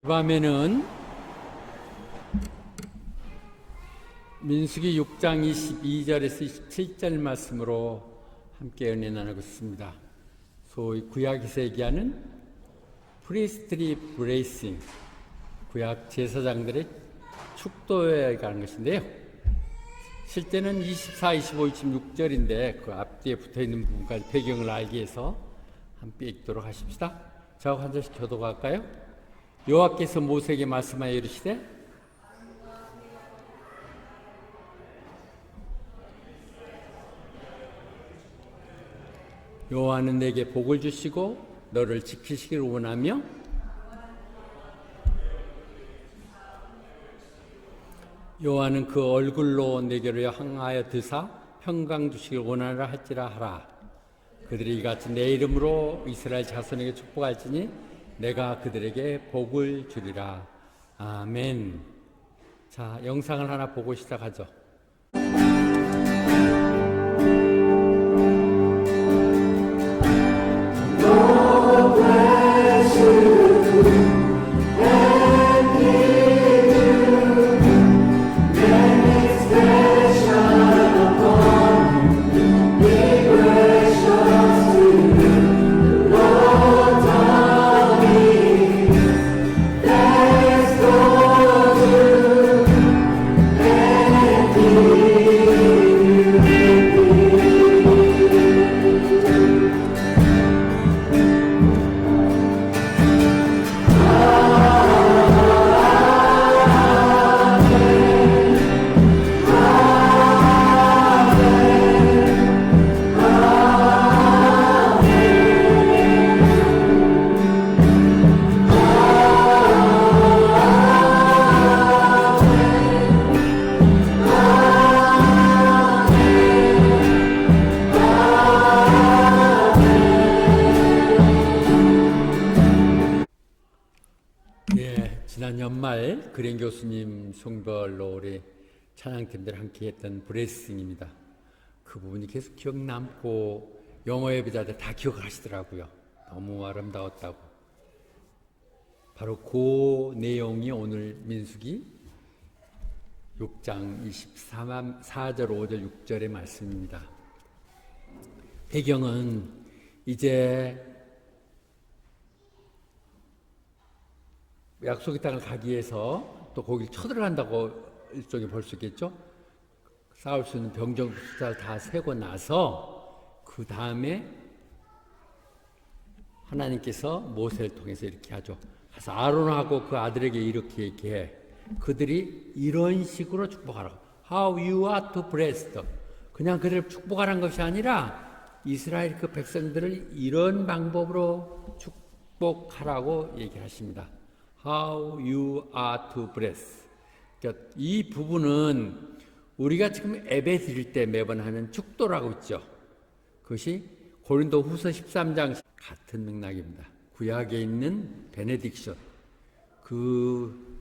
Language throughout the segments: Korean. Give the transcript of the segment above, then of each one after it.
밤에는 민수기 6장 22절에서 27절 말씀으로 함께 은혜 나누고 있습니다. 소위 구약에서 얘기하는 프리스트리 브레이싱, 구약 제사장들의 축도에 관한 것인데요. 실제는 24, 25, 26절인데 그 앞뒤에 붙어있는 부분까지 배경을 알기 위해서 함께 읽도록 하십시다. 저하고 한 절씩 교도할까요? 여호와께서 모세에게 말씀하여 이르시되 여호와는 내게 복을 주시고 너를 지키시기를 원하며 여호와는 그 얼굴로 내게로 향하여 드사 평강 주시기를 원하라 할지라 하라. 그들이 이같이 내 이름으로 이스라엘 자손에게 축복할지니 내가 그들에게 복을 주리라. 아멘. 자, 영상을 하나 보고 시작하죠. 지난 연말 그린 교수님 송별로 우리 찬양팀들 함께 했던 브레싱입니다. 그 부분이 계속 기억 남고 영어 예배자들 다 기억하시더라고요. 너무 아름다웠다고. 바로 그 내용이 오늘 민수기 6장 24절 5절 6절의 말씀입니다. 배경은 이제 약속의 땅을 가기 위해서 또 거기를 쳐들어간다고 일종의 볼 수 있겠죠. 싸울 수 있는 병정 숫자를 다 세고 나서 그 다음에 하나님께서 모세를 통해서 이렇게 하죠. 그래서 아론하고 그 아들에게 이렇게 얘기해. 그들이 이런 식으로 축복하라고. How you are to bless them. 그냥 그들을 축복하라는 것이 아니라 이스라엘 그 백성들을 이런 방법으로 축복하라고 얘기하십니다. How you are to bless. 그러니까 이 부분은 우리가 지금 예배 드릴 때 매번 하는 축도라고 있죠. 그것이 고린도 후서 13장 같은 맥락입니다. 구약에 있는 베네딕션. 그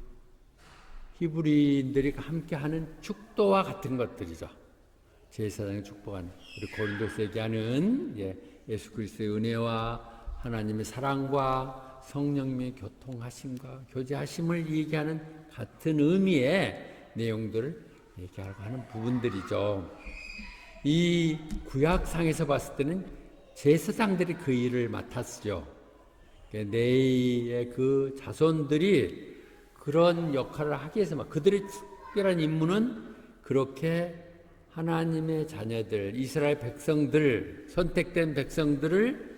히브리인들이 함께 하는 축도와 같은 것들이죠. 제사장이 축복하는 우리 고린도서 얘기하는 예수 그리스도의 은혜와 하나님의 사랑과 성령님의 교통하심과 교제하심을 얘기하는 같은 의미의 내용들을 얘기하고 하는 부분들이죠. 이 구약상에서 봤을 때는 제사장들이 그 일을 맡았죠. 레위의 그 자손들이 그런 역할을 하기 위해서 그들의 특별한 임무는 그렇게 하나님의 자녀들, 이스라엘 백성들, 선택된 백성들을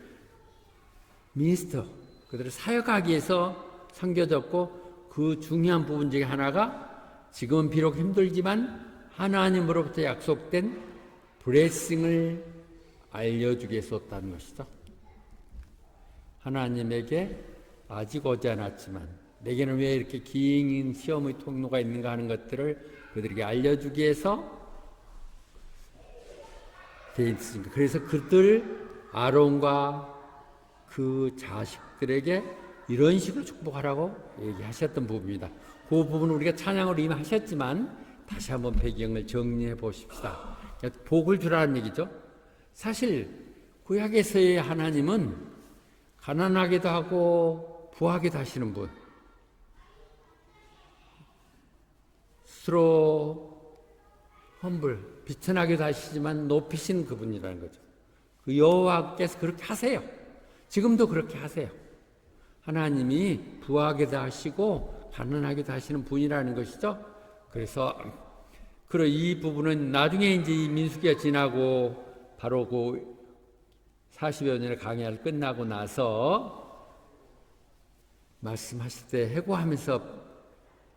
미니스터 그들을 사역하기 위해서 섬겨졌고 그 중요한 부분 중에 하나가 지금은 비록 힘들지만 하나님으로부터 약속된 블레싱을 알려주기 위해서 썼다는 것이죠. 하나님에게 아직 오지 않았지만 내게는 왜 이렇게 긴 시험의 통로가 있는가 하는 것들을 그들에게 알려주기 위해서 돼 있으니까. 그래서 그들 아론과 그 자식들에게 이런 식으로 축복하라고 얘기하셨던 부분입니다. 그 부분은 우리가 찬양으로 이미 하셨지만 다시 한번 배경을 정리해 보십시다. 복을 주라는 얘기죠. 사실 구약에서의 하나님은 가난하게도 하고 부하게도 하시는 분, 겉으로 험불 비천하게도 하시지만 높이신 그분이라는 거죠. 그 여호와께서 그렇게 하세요. 지금도 그렇게 하세요. 하나님이 부하게도 하시고 가난하게도 하시는 분이라는 것이죠. 그래서 이 부분은 나중에 이제 이 민수기가 지나고 바로 그 40여 년의 강야를 끝나고 나서 말씀하실 때 해고하면서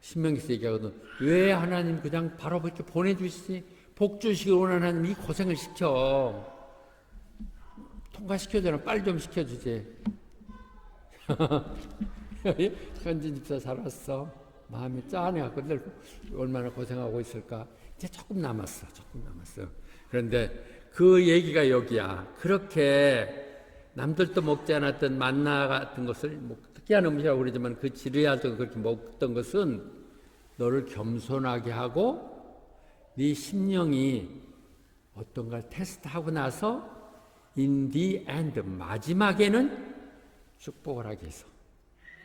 신명기에서 얘기하거든. 왜 하나님 그냥 바로 이렇게 보내주시지? 복 주시기 원하는 하나님 이 고생을 시켜. 통과시켜주나 빨리 좀 시켜주지. 현진 집사 살았어. 마음이 짠해갖고 얼마나 고생하고 있을까. 이제 조금 남았어. 그런데 그 얘기가 여기야. 그렇게 남들도 먹지 않았던 만나 같은 것을 특이한 음식이라고 그러지만 그 지뢰할 때 그렇게 먹던 것은 너를 겸손하게 하고 네 심령이 어떤 걸 테스트하고 나서 in the end 마지막에는 축복을 하게 해서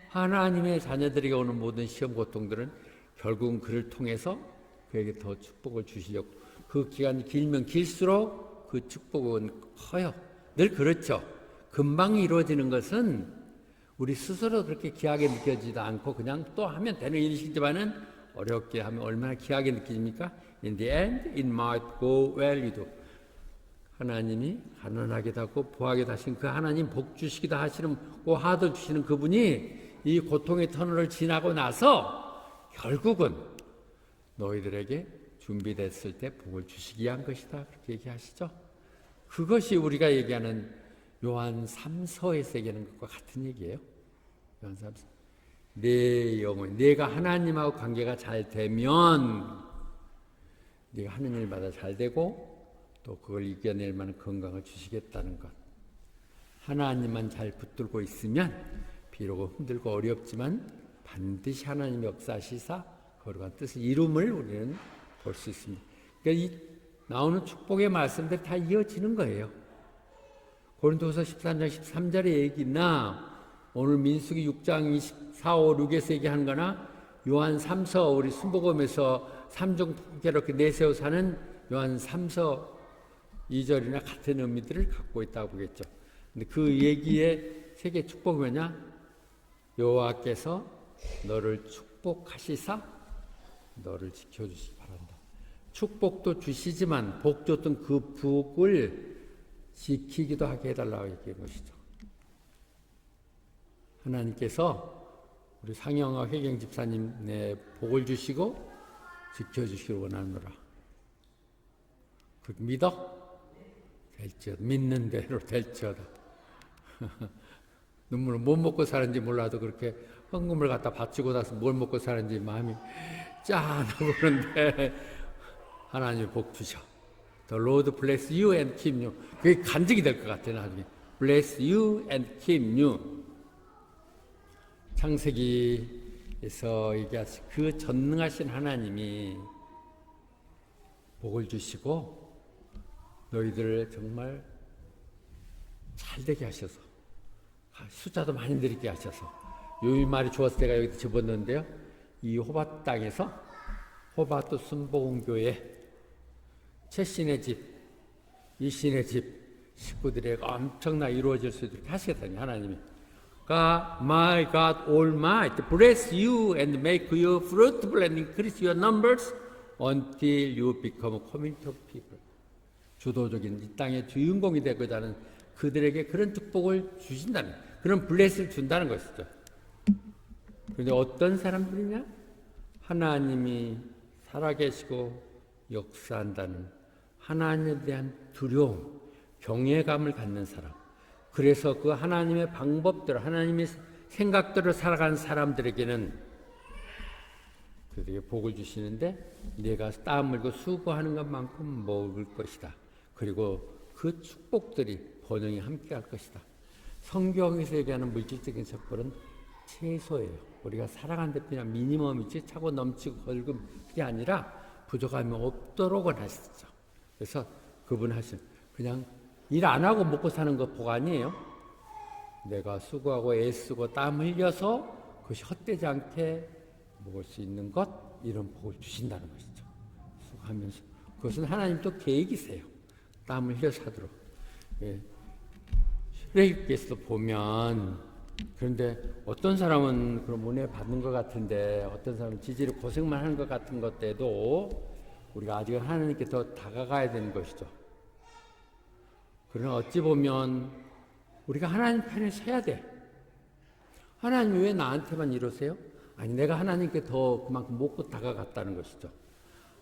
하나님의 자녀들에게 오는 모든 시험 고통들은 결국은 그를 통해서 그에게 더 축복을 주시려고 그 기간이 길면 길수록 그 축복은 커요. 늘 그렇죠. 금방 이루어지는 것은 우리 스스로 그렇게 귀하게 느껴지지도 않고 그냥 또 하면 되는 일이지만은 어렵게 하면 얼마나 귀하게 느껴집니까? In the end, it might go well you do. 하나님이 가난하게도 하고 부하게도 하신 그 하나님 복 주시기도 하시는 그 하도 주시는 그분이 이 고통의 터널을 지나고 나서 결국은 너희들에게 준비됐을 때 복을 주시기 위한 것이다. 그렇게 얘기하시죠. 그것이 우리가 얘기하는 요한 3서에서 얘기하는 것과 같은 얘기예요. 요한 3서. 내 영혼, 내가 하나님하고 관계가 잘 되면 네가 하는 일마다 잘 되고 또 그걸 이겨낼 만한 건강을 주시겠다는 것. 하나님만 잘 붙들고 있으면 비록 힘들고 어렵지만 반드시 하나님의 역사하시사 거룩한 뜻을 이룸을 우리는 볼 수 있습니다. 그러니까 이 나오는 축복의 말씀들이 다 이어지는 거예요. 고린도서 13장 13절의 얘기나 오늘 민수기 6장 24, 5, 6에서 얘기하는 거나 요한 3서 우리 순복음에서 삼중포기로 이렇게 내세워 사는 요한 3서 2절이나 같은 의미들을 갖고 있다고 보겠죠. 근데 그 얘기의 세계 축복이 뭐냐? 여호와께서 너를 축복하시사 너를 지켜주시기 바란다. 축복도 주시지만 복 줬던 그 복을 지키기도 하게 해달라고 얘기한 것이죠. 하나님께서 우리 상영아 회경 집사님의 복을 주시고 지켜주시길 원하노라. 그 믿어? 될지어다. 믿는 대로 될지어다. 눈물을 못 먹고 사는지 몰라도 그렇게 헌금을 갖다 바치고 나서 뭘 먹고 사는지 마음이 짠하고 그런데 하나님이 복 주셔. The Lord bless you and keep you. 그게 간증이 될 것 같아요. 나중에. Bless you and keep you. 창세기에서 얘기하신 그 전능하신 하나님이 복을 주시고 너희들을 정말 잘되게 하셔서 숫자도 많이 늘게 하셔서 요 말이 좋았을 때가 여기 집어넣는데요. 이 호밭 땅에서 호밭 순복음교회 최신의 집, 이신의 집 식구들에게 엄청나게 이루어질 수 있도록 하시겠다니 하나님이. God, my God Almighty, bless you and make you fruitful and increase your numbers until you become a community of people. 주도적인 이 땅의 주인공이 되고자 하는 그들에게 그런 축복을 주신다는, 그런 블레스를 준다는 것이죠. 그런데 어떤 사람들이냐? 하나님이 살아계시고 역사한다는 하나님에 대한 두려움, 경외감을 갖는 사람. 그래서 그 하나님의 방법대로, 하나님의 생각대로 살아가는 사람들에게는 그들에게 복을 주시는데 내가 땀 흘리고 수고하는 것만큼 먹을 것이다. 그리고 그 축복들이 번영이 함께 할 것이다. 성경에서 얘기하는 물질적인 축복은 최소예요. 우리가 살아가는 데 그냥 미니멈이지 차고 넘치고 걸금 그게 아니라 부족함이 없도록은 하시죠. 그래서 그분 하신 그냥 일 안 하고 먹고 사는 것 복 아니에요. 내가 수고하고 애쓰고 땀 흘려서 그것이 헛되지 않게 먹을 수 있는 것 이런 복을 주신다는 것이죠. 하면서 그것은 하나님 또 계획이세요. 땀을 흘려서 하도록. 예. 출애굽기에서도 보면 그런데 어떤 사람은 그런 은혜 받는 것 같은데 어떤 사람은 지지로 고생만 하는 것 같은 것 때도 우리가 아직은 하나님께 더 다가가야 되는 것이죠. 그러나 어찌 보면 우리가 하나님 편에 서야 돼. 하나님 왜 나한테만 이러세요? 아니 내가 하나님께 더 그만큼 못 다가갔다는 것이죠.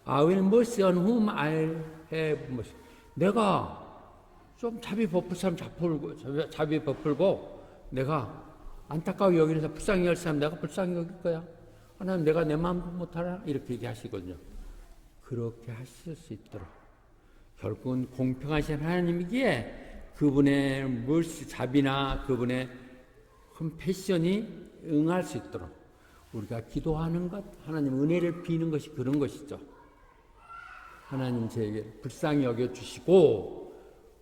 I will mercy on whom I have mercy. 내가 좀 자비 베풀 사람 자비 베풀고 내가 안타까워 여기는 사람 불쌍히 여길 사람 내가 불쌍히 여길 거야. 하나님 내가 내 마음 못하나? 이렇게 얘기하시거든요. 그렇게 하실 수 있도록 결국은 공평하신 하나님이기에 그분의 mercy 자비나 그분의 컴패션이 응할 수 있도록 우리가 기도하는 것, 하나님 은혜를 비는 것이 그런 것이죠. 하나님 저에게 불쌍히 여겨주시고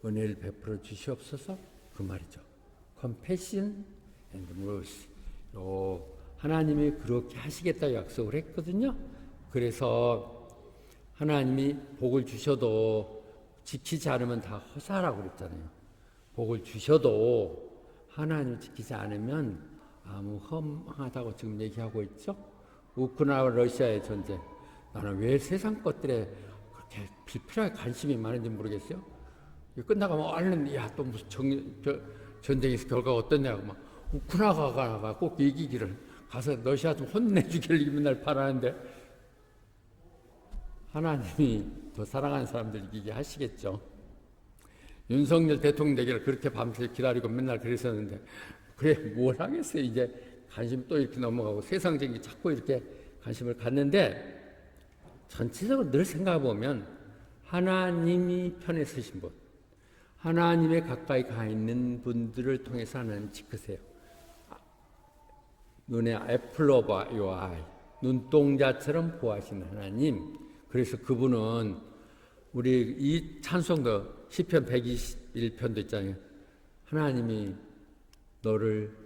은혜를 베풀어 주시옵소서 그 말이죠. Compassion and mercy. 하나님이 그렇게 하시겠다고 약속을 했거든요. 그래서 하나님이 복을 주셔도 지키지 않으면 다 허사라고 그랬잖아요. 복을 주셔도 하나님 지키지 않으면 아무 험하다고 지금 얘기하고 있죠. 우크라이나와 러시아의 전쟁. 나는 왜 세상 것들에 그렇게 불필요하게 관심이 많은지 모르겠어요. 끝나가면 얼른 야 또 무슨 전쟁에서 결과가 어떠냐고 막 우크라이나가 꼭 이기기를 가서 러시아 좀 혼내주기를 맨날 바라는데 하나님이 더 사랑하는 사람들 이기게 하시겠죠. 윤석열 대통령 되기를 그렇게 밤새 기다리고 맨날 그랬었는데 그래 뭘 하겠어요. 이제 관심 또 이렇게 넘어가고 세상적인 게 자꾸 이렇게 관심을 갖는데 전체적으로 늘 생각해보면 하나님이 편에 서신 분 하나님의 가까이 가 있는 분들을 통해서 하나님 지키세요. 눈에 애플 오브 요어 아이 눈동자처럼 보호하시는 하나님. 그래서 그분은 우리 이 찬송도 시편 121편도 있잖아요. 하나님이 너를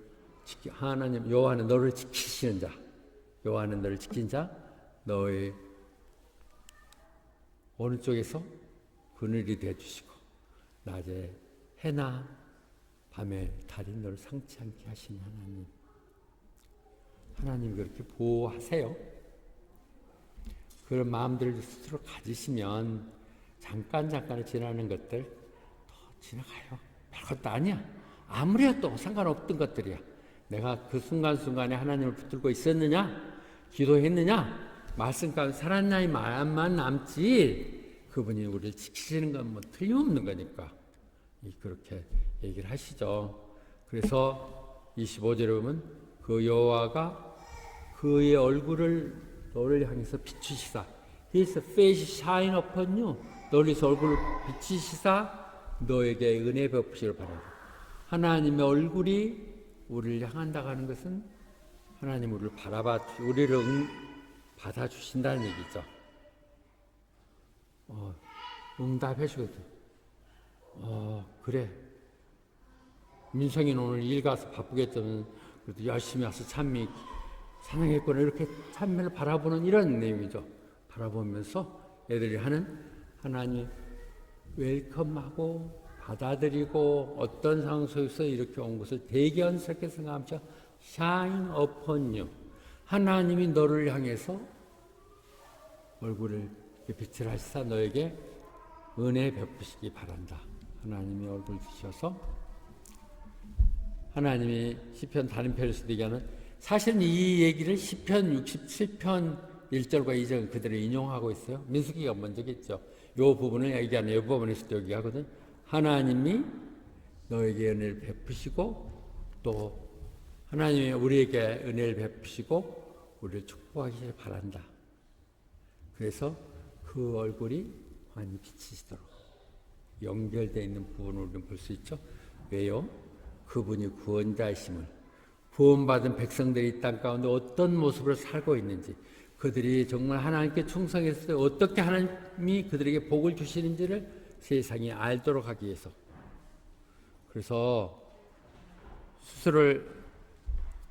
하나님 여호와는 너를 지키시는 자 여호와는 너를 지킨 자 너의 오른쪽에서 그늘이 되어주시고 낮에 해나 밤에 달이 너를 상치 않게 하시는 하나님. 하나님 그렇게 보호하세요. 그런 마음들을 스스로 가지시면 잠깐을 지나는 것들 더 지나가요. 별것도 아니야. 아무리 해도 상관없던 것들이야. 내가 그 순간순간에 하나님을 붙들고 있었느냐 기도했느냐 말씀 가운데 살았나의 마음만 남지 그분이 우리를 지키시는 건 뭐 틀림없는 거니까 그렇게 얘기를 하시죠. 그래서 25절에 보면 그 여호와가 그의 얼굴을 너를 향해서 비추시사 His face shine upon you 너를 얼굴을 비추시사 너에게 은혜 베푸시기를 바라고. 하나님의 얼굴이 우리를 향한다고 하는 것은 하나님 우리를 우리를 받아주신다는 얘기죠. 응답해 주거든. 그래. 민성이는 오늘 일 가서 바쁘겠지만 그래도 열심히 와서 찬미 사랑했구나 이렇게 찬미를 바라보는 이런 내용이죠. 바라보면서 애들이 하는 하나님 웰컴하고 받아들이고 어떤 상황 속에서 이렇게 온 것을 대견스럽게 생각하면서 shine upon you 하나님이 너를 향해서 얼굴을 빛을 하시사 너에게 은혜 베푸시기 바란다. 하나님이 얼굴 주셔서 하나님이 시편 다른 편에서도 얘기하는 사실은 이 얘기를 시편 67편 1절과 2절 그대로 인용하고 있어요. 민수기가 먼저겠죠. 이 부분을 얘기하는 이 부분에서도 얘기하거든. 하나님이 너에게 은혜를 베푸시고 또 하나님이 우리에게 은혜를 베푸시고 우리를 축복하시길 바란다. 그래서 그 얼굴이 많이 비치시도록 연결되어 있는 부분을 우리는 볼 수 있죠. 왜요? 그분이 구원자이심을 구원받은 백성들이 이 땅 가운데 어떤 모습으로 살고 있는지 그들이 정말 하나님께 충성했을 때 어떻게 하나님이 그들에게 복을 주시는지를 세상이 알도록 하기 위해서 그래서 스스로를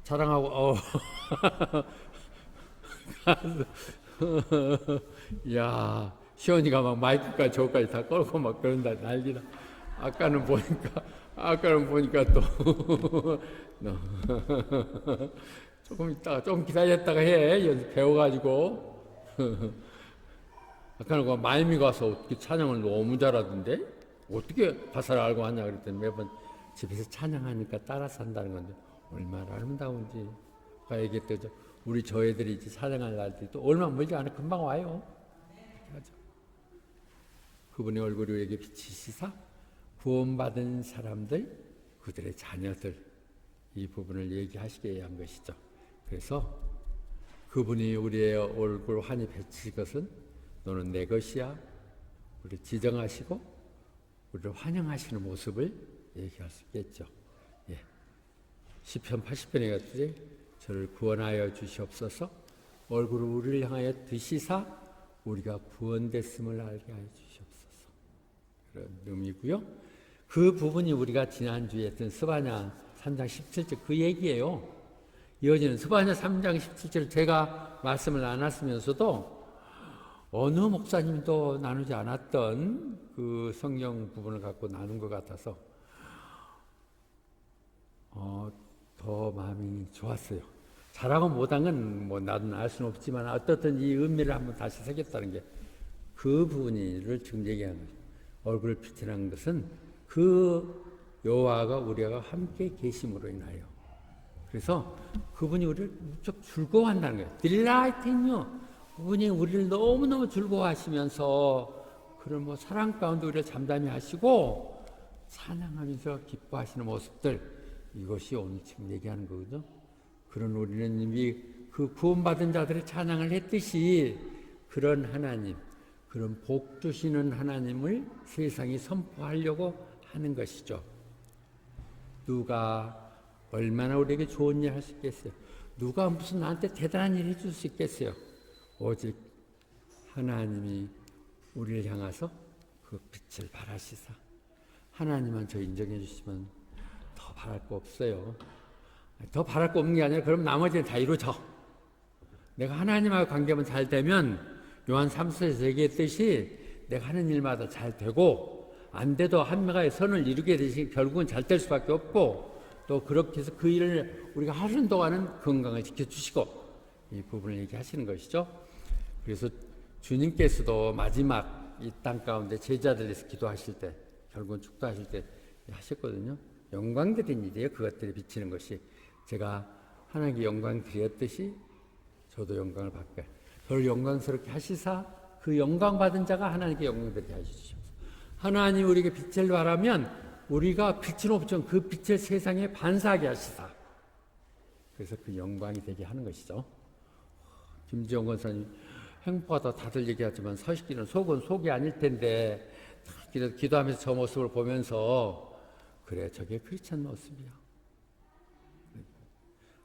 자랑하고 야, 시원이가 막 마이크까지 저까지 다 끌고 막 그런다 난리다. 아까는 보니까 또 너 조금 있다가 좀 기다렸다가 해. 연습 배워가지고. 아까는 그 말미 가서 어떻게 찬양을 너무 잘하던데 어떻게 가사를 알고 하냐 그랬더니 매번 집에서 찬양하니까 따라서 한다는 건데 얼마나 아름다운지. 아까 얘기했죠. 우리 저 애들이 이제 찬양할 날들이 또 얼마 멀지 않아 금방 와요. 하죠. 그분의 얼굴이 우리에게 비치시사 구원받은 사람들, 그들의 자녀들 이 부분을 얘기하시게 한 것이죠. 그래서 그분이 우리의 얼굴 환히 비칠 것은 너는 내 것이야. 우리 지정하시고 우리를 환영하시는 모습을 얘기할 수 있겠죠. 예. 시편 80편에 갔더니 저를 구원하여 주시옵소서. 얼굴을 우리를 향하여 드시사 우리가 구원됐음을 알게 하여 주시옵소서. 그런 의미고요. 그 부분이 우리가 지난주에 했던 스바냐 3장 17절 그 얘기예요. 이어지는 스바냐 3장 17절 제가 말씀을 나눴으면서도 어느 목사님도 나누지 않았던 그 성경 부분을 갖고 나눈 것 같아서 더 마음이 좋았어요. 잘하고 못한 건 뭐 나도 알 수는 없지만 어떻든 이 의미를 한번 다시 새겼다는 게 그 부분을 지금 얘기하는 거죠. 얼굴을 비치는 것은 그 여호와가 우리가 함께 계심으로 인하여. 그래서 그분이 우리를 무척 즐거워한다는 거예요. Delight in you. 그분이 우리를 너무너무 즐거워하시면서 그런 뭐 사랑 가운데 우리를 잠잠히 하시고 찬양하면서 기뻐하시는 모습들, 이것이 오늘 지금 얘기하는 거거든요. 그런 우리는 이미 그 구원받은 자들의 찬양을 했듯이 그런 하나님, 그런 복 주시는 하나님을 세상에 선포하려고 하는 것이죠. 누가 얼마나 우리에게 좋은 일 할 수 있겠어요? 누가 무슨 나한테 대단한 일 해줄 수 있겠어요? 오직 하나님이 우리를 향해서 그 빛을 발하시사 하나님만 저 인정해 주시면 더 바랄 거 없어요. 더 바랄 거 없는 게 아니라 그럼 나머지는 다 이루어져. 내가 하나님하고 관계만 잘 되면 요한 3서에서 얘기했듯이 내가 하는 일마다 잘 되고 안 돼도 한가의 선을 이루게 되시 결국은 잘 될 수밖에 없고 또 그렇게 해서 그 일을 우리가 하는 동안은 건강을 지켜주시고 이 부분을 얘기하시는 것이죠. 그래서 주님께서도 마지막 이 땅 가운데 제자들에서 기도하실 때 결국은 축도하실 때 하셨거든요. 영광 드린 일이에요. 그것들이 비치는 것이 제가 하나님께 영광 드렸듯이 저도 영광을 받게 저를 영광스럽게 하시사 그 영광 받은 자가 하나님께 영광 드리게 하시옵소서. 하나님 우리에게 빛을 발하면 우리가 빛은 없지만 그 빛을 세상에 반사하게 하시사 그래서 그 영광이 되게 하는 것이죠. 김지영 권사님 행복하다 다들 얘기하지만 서식기는 속은 속이 아닐 텐데 기도하면서 저 모습을 보면서 그래 저게 크리스찬 모습이야.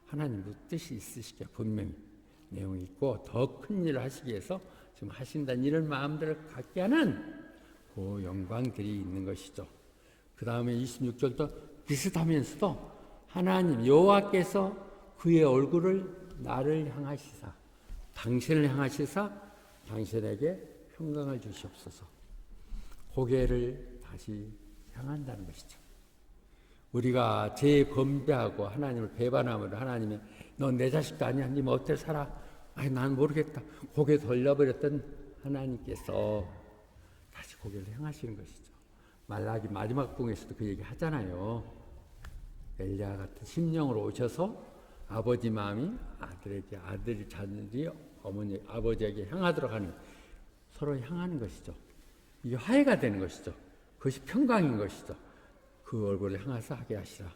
하나님도 뜻이 있으시게 분명히 내용이 있고 더 큰 일을 하시기 위해서 지금 하신다는 이런 마음들을 갖게 하는 그 영광들이 있는 것이죠. 그 다음에 26절도 비슷하면서도 하나님 여호와께서 그의 얼굴을 나를 향하시사 당신을 향하시사 당신에게 평강을 주시옵소서. 고개를 다시 향한다는 것이죠. 우리가 재범죄하고 하나님을 배반함으로 하나님이 너 내 자식도 아니야. 니 뭐 어떻게 살아? 아니 난 모르겠다. 고개 돌려버렸던 하나님께서 다시 고개를 향하시는 것이죠. 말라기 마지막 부분에서도 그 얘기 하잖아요. 엘리야 같은 심령으로 오셔서 아버지 마음이 아들에게 아들이 자녀들이 어머니 아버지에게 향하도록 하는 서로 향하는 것이죠. 이게 화해가 되는 것이죠. 그것이 평강인 것이죠. 그 얼굴을 향해서 하게 하시라.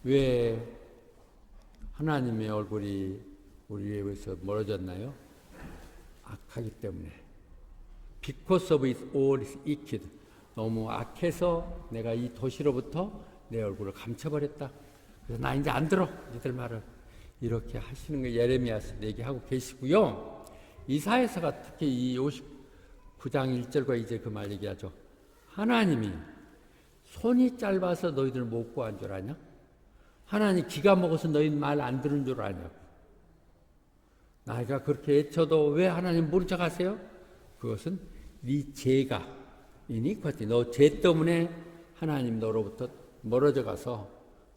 왜 하나님의 얼굴이 우리에게서 멀어졌나요? 악하기 때문에. Because of it all is wicked. 너무 악해서 내가 이 도시로부터 내 얼굴을 감춰버렸다. 그래서 나 이제 안 들어. 니들 말을. 이렇게 하시는 거 예레미야서 얘기하고 계시고요. 이사야서가 특히 이 59장 1절과 이제 그 말 얘기하죠. 하나님이 손이 짧아서 너희들 못 구한 줄 아냐? 하나님 기가 먹어서 너희 말 안 들은 줄 아냐고. 나이가 그렇게 외쳐도 왜 하나님 모른 척 하세요? 그것은 네 죄가 이니쿼티, 너 죄 때문에 하나님 너로부터 멀어져 가서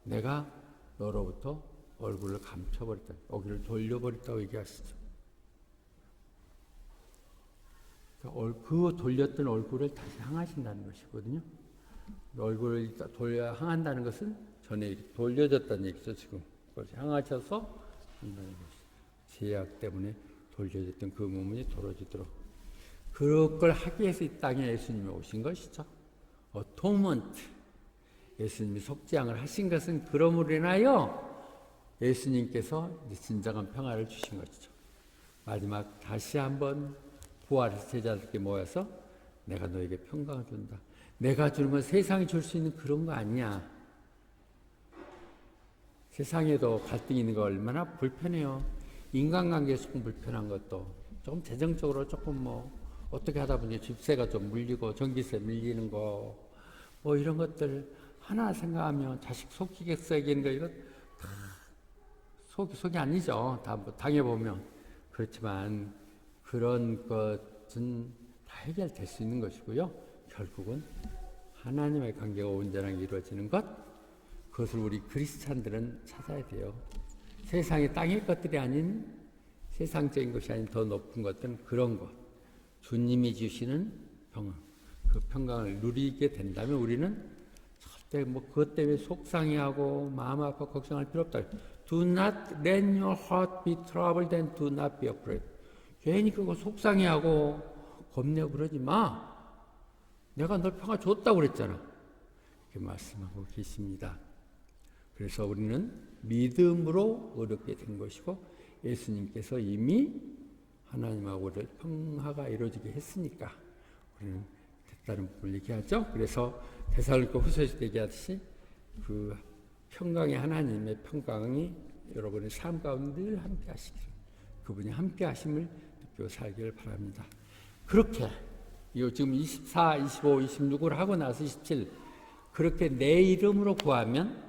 내가 너로부터 얼굴을 감춰버렸다, 여기를 돌려버렸다고 얘기하시죠. 그 돌렸던 얼굴을 다시 향하신다는 것이거든요. 얼굴을 돌려 향한다는 것은 전에 돌려졌다는 얘기죠. 지금 향하셔서 죄악 때문에 돌려졌던 그 몸이 돌아지도록, 그걸 하기 위해서 이 땅에 예수님이 오신 것이죠. 어토먼트, 예수님이 속죄양을 하신 것은 그러므로 인하여 예수님께서 진정한 평화를 주신 것이죠. 마지막 다시 한번 부활해서 제자들께 모여서 내가 너에게 평강을 준다. 내가 주는 건 세상이 줄 수 있는 그런 거 아니야. 세상에도 갈등이 있는 거 얼마나 불편해요. 인간관계에 조금 불편한 것도, 조금 재정적으로 조금 어떻게 하다 보니 집세가 좀 물리고 전기세 밀리는 거, 이런 것들 하나 생각하면 자식 속이겠어 얘기하는 거, 이거 다 속이 아니죠. 다 당해보면. 그렇지만 그런 것은 다 해결될 수 있는 것이고요. 결국은 하나님의 관계가 온전하게 이루어지는 것, 그것을 우리 그리스찬들은 찾아야 돼요. 세상의 땅의 것들이 아닌, 세상적인 것이 아닌 더 높은 것들은 그런 것, 주님이 주시는 평강, 그 평강을 누리게 된다면 우리는 절대 그것 때문에 속상해하고 마음 아파 걱정할 필요 없다. Do not let your heart be troubled and do not be afraid. 괜히 그거 속상해하고 겁내고 그러지 마. 내가 널 평화 줬다고 그랬잖아. 이렇게 말씀하고 계십니다. 그래서 우리는 믿음으로 어렵게 된 것이고, 예수님께서 이미 하나님하고 평화가 이루어지게 했으니까 우리는 됐다는 부분을 얘기하죠. 그래서 데살로니가 후서에서 얘기하듯이 그 평강의 하나님의 평강이 여러분의 삶 가운데 늘 함께 하시기를, 그분이 함께 하심을 느끼고 살기를 바랍니다. 그렇게 지금 24, 25, 26을 하고 나서 27, 그렇게 내 이름으로 구하면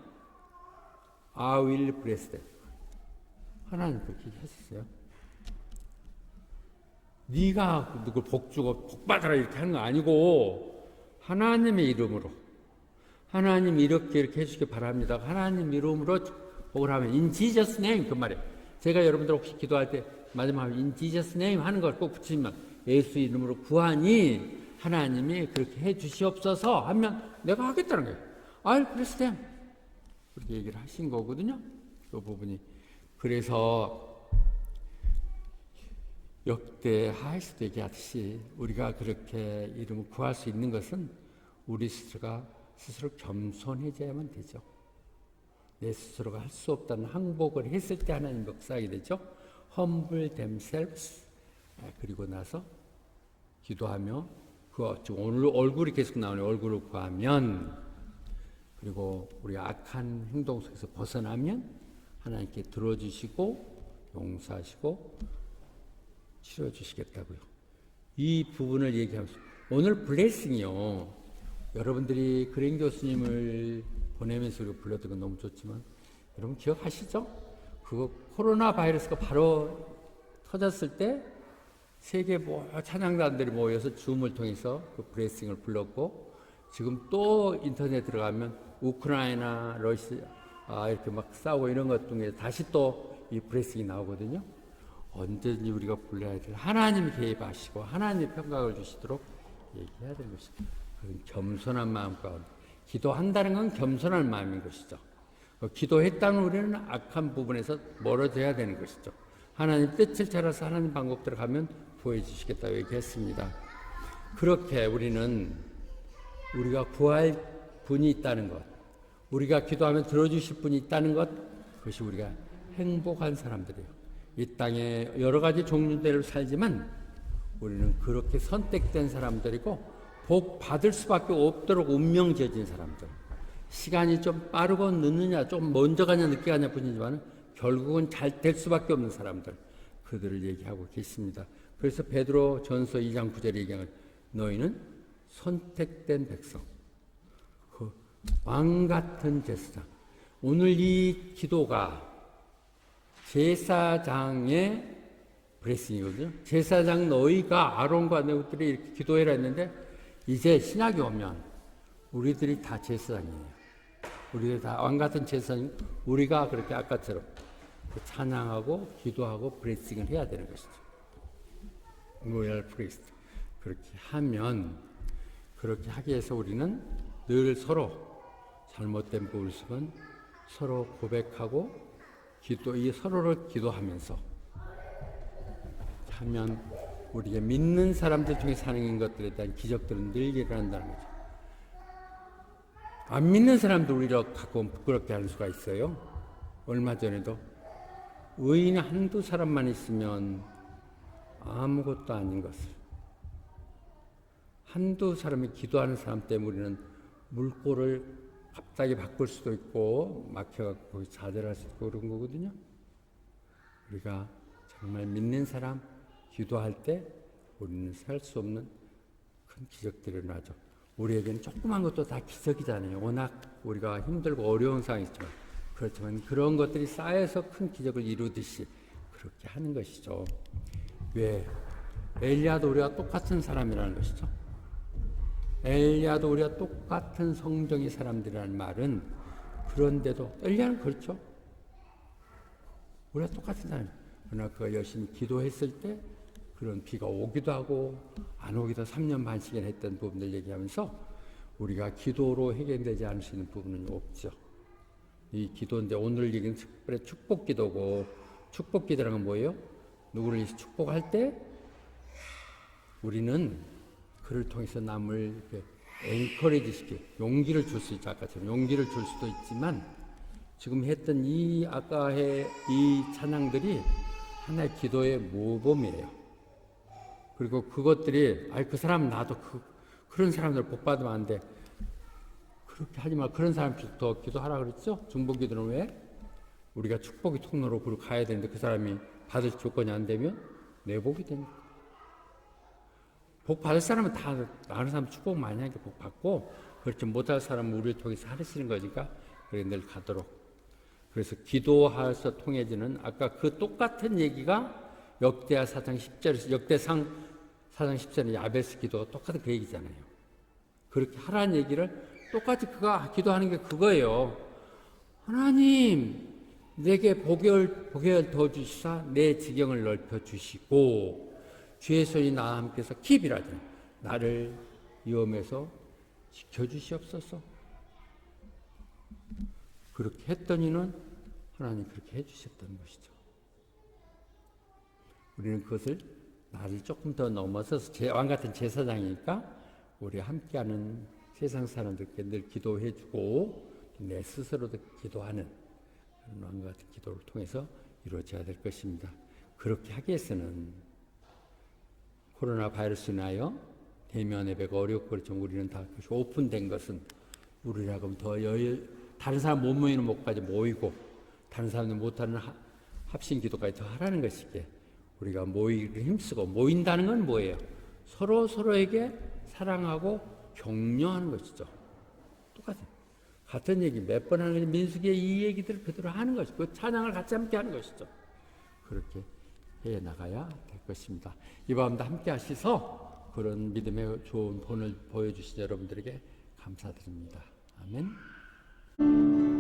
I will bless them. 하나님 그렇게 하셨어요. 네가 누굴 복 주고 복 받아라 이렇게 하는 거 아니고, 하나님의 이름으로, 하나님 이렇게 해주시기 바랍니다. 하나님 이름으로 복을 하면 in Jesus name, 그 말이에요. 제가 여러분들 혹시 기도할 때 마지막에 in Jesus name 하는 걸 꼭 붙이면, 예수 이름으로 구하니 하나님이 그렇게 해 주시옵소서 하면 내가 하겠다는 거예요. I'll bless them. 그렇게 얘기를 하신 거거든요. 그 부분이. 그래서 역대하에서도 얘기하듯이 우리가 그렇게 이름을 구할 수 있는 것은 우리 스스로 겸손해져야만 되죠. 내 스스로가 할 수 없다는 항복을 했을 때 하나님 역사하게 되죠. Humble themselves. 그리고 나서 기도하며, 오늘 얼굴이 계속 나오네요. 얼굴을 구하면, 그리고 우리 악한 행동 속에서 벗어나면 하나님께 들어주시고 용서하시고 치료해주시겠다고요. 이 부분을 얘기하면서 오늘 블레싱이요, 여러분들이 그린 교수님을 보내면서 우리가 불렀던 건 너무 좋지만, 여러분 기억하시죠? 그거 코로나 바이러스가 바로 터졌을 때 세계 찬양단들이 모여서 줌을 통해서 그 블레싱을 불렀고, 지금 또 인터넷 들어가면 우크라이나, 러시아 이렇게 막 싸우고 이런 것 중에 다시 또 이 블레싱이 나오거든요. 언제든지 우리가 불러야 될, 하나님이 개입하시고 하나님이 평강을 주시도록 얘기해야 되는 것이죠. 그건 겸손한 마음 가운데, 기도한다는 건 겸손한 마음인 것이죠. 기도했다면 우리는 악한 부분에서 멀어져야 되는 것이죠. 하나님 뜻을 따라서 하나님 방법대로 가면 구해 주시겠다고 얘기했습니다. 그렇게 우리는 우리가 구할 분이 있다는 것, 우리가 기도하면 들어주실 분이 있다는 것, 그것이 우리가 행복한 사람들이에요. 이 땅에 여러 가지 종류대로 살지만 우리는 그렇게 선택된 사람들이고, 복 받을 수밖에 없도록 운명 지어진 사람들. 시간이 좀 빠르고 늦느냐, 좀 먼저 가냐 늦게 가냐 뿐이지만 결국은 잘 될 수밖에 없는 사람들, 그들을 얘기하고 계십니다. 그래서 베드로 전서 2장 9절에 얘기하는, 너희는 선택된 백성, 그 왕 같은 제사장. 오늘 이 기도가 제사장의 브레싱이거든요. 제사장 너희가 아론과 너희들이 이렇게 기도해라 했는데 이제 신약이 오면 우리들이 다 제사장이에요. 우리들 다 왕같은 제사장, 우리가 그렇게 아까처럼 찬양하고 기도하고 브레싱을 해야 되는 것이죠. 로얄 프리스트. 그렇게 하면, 그렇게 하기 위해서 우리는 늘 서로 잘못된 모습은 서로 고백하고 이 서로를 기도하면서 하면 우리가 믿는 사람들 중에 사는 것들에 대한 기적들은 늘 일어난다는 거죠. 안 믿는 사람도 우리를 가끔 부끄럽게 하는 수가 있어요. 얼마 전에도 의인 한두 사람만 있으면 아무것도 아닌 것을, 한두 사람이 기도하는 사람 때문에 우리는 물꼬를 갑자기 바꿀 수도 있고 막혀갖고 거기 좌절할 수도 있고 그런 거거든요. 우리가 정말 믿는 사람 기도할 때 우리는 살 수 없는 큰 기적들이 일어나죠. 우리에게는 조그만 것도 다 기적이잖아요. 워낙 우리가 힘들고 어려운 상황이 있지만, 그렇지만 그런 것들이 쌓여서 큰 기적을 이루듯이 그렇게 하는 것이죠. 왜? 엘리야도 우리가 똑같은 사람이라는 것이죠. 엘리야도 우리가 똑같은 성정의 사람들이라는 말은, 그런데도 엘리야는 그렇죠. 우리가 똑같은 사람이에요. 그러나 그가 열심히 기도했을 때 그런 비가 오기도 하고 안 오기도 3년 반씩이나 했던 부분들 얘기하면서 우리가 기도로 해결되지 않을 수 있는 부분은 없죠. 이 기도인데 오늘 얘기는 특별히 축복 기도고, 축복 기도라는 건 뭐예요? 누구를 축복할 때 우리는 그를 통해서 남을 엔커리지 시키, 용기를 줄 수 있죠. 아까처럼 용기를 줄 수도 있지만, 지금 했던 아까의 이 찬양들이 하나의 기도의 모범이에요. 그리고 그것들이, 그 사람 나도 그런 사람들 복 받으면 안 돼. 그렇게 하지 마. 그런 사람부터 기도하라 그랬죠? 중보 기도는 왜? 우리가 축복의 통로로 그로 가야 되는데 그 사람이 받을 조건이 안 되면 내복이 됩니다. 복 받을 사람은 다, 다른 사람 축복 많이 하니까 복 받고, 그렇지 못할 사람은 우리를 통해서 하시는 거니까 그래 늘 가도록. 그래서 기도해서 통해지는, 아까 그 똑같은 얘기가 역대하 4장 10절에서 역대상 4장 10절에 야베스 기도 똑같은 그 얘기잖아요. 그렇게 하라는 얘기를 똑같이 그가 기도하는 게 그거예요. 하나님, 내게 복을 더 주시사 내 지경을 넓혀 주시고 주의 손이 나와 함께서 킵이라잖아요. 나를 위험에서 지켜주시옵소서. 그렇게 했더니는 하나님 그렇게 해주셨던 것이죠. 우리는 그것을 나를 조금 더 넘어서서 왕같은 제사장이니까 우리 함께하는 세상 사람들께 늘 기도해주고 내 스스로도 기도하는 그런 왕같은 기도를 통해서 이루어져야 될 것입니다. 그렇게 하기 위해서는 코로나 바이러스 인하여 대면 예배가 어렵고 그렇지만 우리는 다 오픈된 것은 우리라고 더 다른 사람 못 모이는 곳까지 모이고 다른 사람들 못하는 합심 기도까지 더 하라는 것이기에 우리가 모이기를 힘쓰고, 모인다는 건 뭐예요? 서로에게 사랑하고 격려하는 것이죠. 똑같아요. 같은 얘기 몇 번 하는 거지. 민수기의 이 얘기들을 그대로 하는 것이고 그 찬양을 같이 함께 하는 것이죠. 그렇게 해 나가야 될 것입니다. 이 밤도 함께 하셔서 그런 믿음의 좋은 본을 보여주신 여러분들에게 감사드립니다. 아멘.